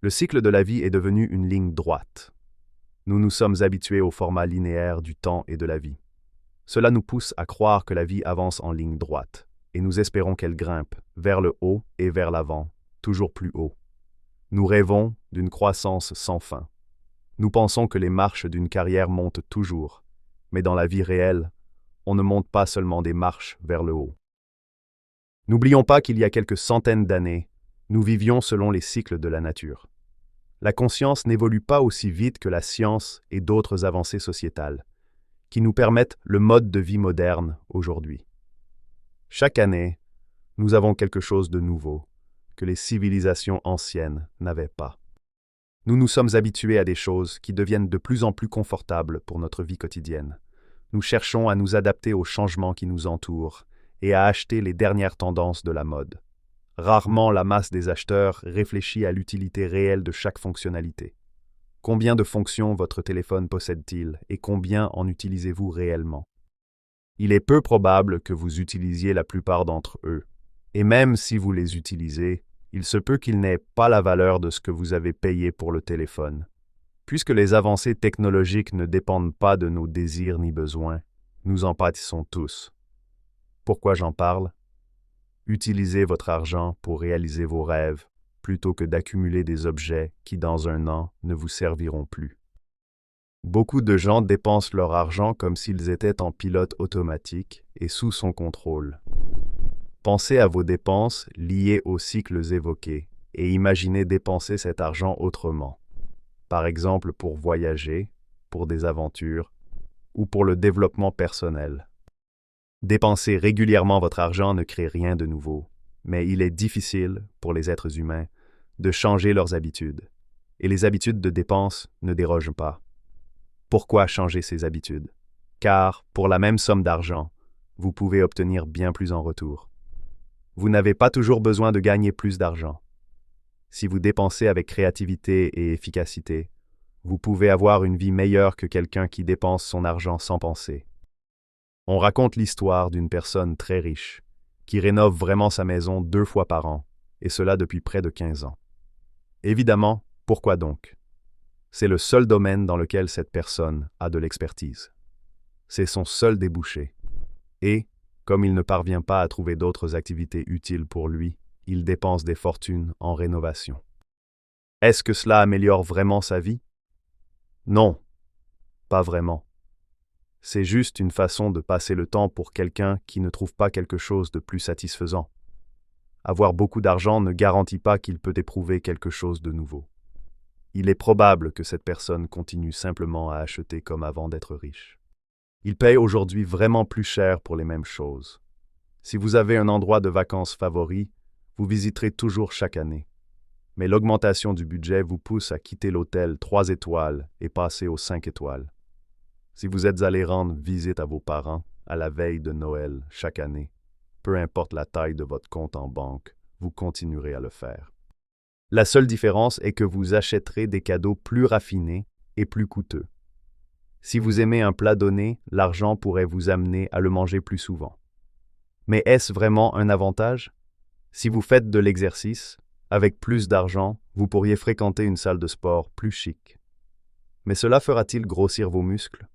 Le cycle de la vie est devenu une ligne droite. Nous nous sommes habitués au format linéaire du temps et de la vie. Cela nous pousse à croire que la vie avance en ligne droite, et nous espérons qu'elle grimpe vers le haut et vers l'avant, toujours plus haut. Nous rêvons d'une croissance sans fin. Nous pensons que les marches d'une carrière montent toujours, mais dans la vie réelle, on ne monte pas seulement des marches vers le haut. N'oublions pas qu'il y a quelques centaines d'années, nous vivions selon les cycles de la nature. La conscience n'évolue pas aussi vite que la science et d'autres avancées sociétales, qui nous permettent le mode de vie moderne aujourd'hui. Chaque année, nous avons quelque chose de nouveau, que les civilisations anciennes n'avaient pas. Nous nous sommes habitués à des choses qui deviennent de plus en plus confortables pour notre vie quotidienne. Nous cherchons à nous adapter aux changements qui nous entourent et à acheter les dernières tendances de la mode. Rarement la masse des acheteurs réfléchit à l'utilité réelle de chaque fonctionnalité. Combien de fonctions votre téléphone possède-t-il et combien en utilisez-vous réellement? Il est peu probable que vous utilisiez la plupart d'entre eux. Et même si vous les utilisez, il se peut qu'ils n'aient pas la valeur de ce que vous avez payé pour le téléphone. Puisque les avancées technologiques ne dépendent pas de nos désirs ni besoins, nous en pâtissons tous. Pourquoi j'en parle? Utilisez votre argent pour réaliser vos rêves, plutôt que d'accumuler des objets qui, dans un an, ne vous serviront plus. Beaucoup de gens dépensent leur argent comme s'ils étaient en pilote automatique et sous son contrôle. Pensez à vos dépenses liées aux cycles évoqués et imaginez dépenser cet argent autrement. Par exemple pour voyager, pour des aventures ou pour le développement personnel. Dépenser régulièrement votre argent ne crée rien de nouveau, mais il est difficile, pour les êtres humains, de changer leurs habitudes. Et les habitudes de dépenses ne dérogent pas. Pourquoi changer ces habitudes? Car, pour la même somme d'argent, vous pouvez obtenir bien plus en retour. Vous n'avez pas toujours besoin de gagner plus d'argent. Si vous dépensez avec créativité et efficacité, vous pouvez avoir une vie meilleure que quelqu'un qui dépense son argent sans penser. On raconte l'histoire d'une personne très riche, qui rénove vraiment sa maison 2 fois par an, et cela depuis près de 15 ans. Évidemment, pourquoi donc? C'est le seul domaine dans lequel cette personne a de l'expertise. C'est son seul débouché. Et, comme il ne parvient pas à trouver d'autres activités utiles pour lui, il dépense des fortunes en rénovation. Est-ce que cela améliore vraiment sa vie? Non, pas vraiment. C'est juste une façon de passer le temps pour quelqu'un qui ne trouve pas quelque chose de plus satisfaisant. Avoir beaucoup d'argent ne garantit pas qu'il peut éprouver quelque chose de nouveau. Il est probable que cette personne continue simplement à acheter comme avant d'être riche. Il paye aujourd'hui vraiment plus cher pour les mêmes choses. Si vous avez un endroit de vacances favori, vous visiterez toujours chaque année. Mais l'augmentation du budget vous pousse à quitter l'hôtel 3 étoiles et passer aux 5 étoiles. Si vous êtes allé rendre visite à vos parents à la veille de Noël chaque année, peu importe la taille de votre compte en banque, vous continuerez à le faire. La seule différence est que vous achèterez des cadeaux plus raffinés et plus coûteux. Si vous aimez un plat donné, l'argent pourrait vous amener à le manger plus souvent. Mais est-ce vraiment un avantage? Si vous faites de l'exercice, avec plus d'argent, vous pourriez fréquenter une salle de sport plus chic. Mais cela fera-t-il grossir vos muscles?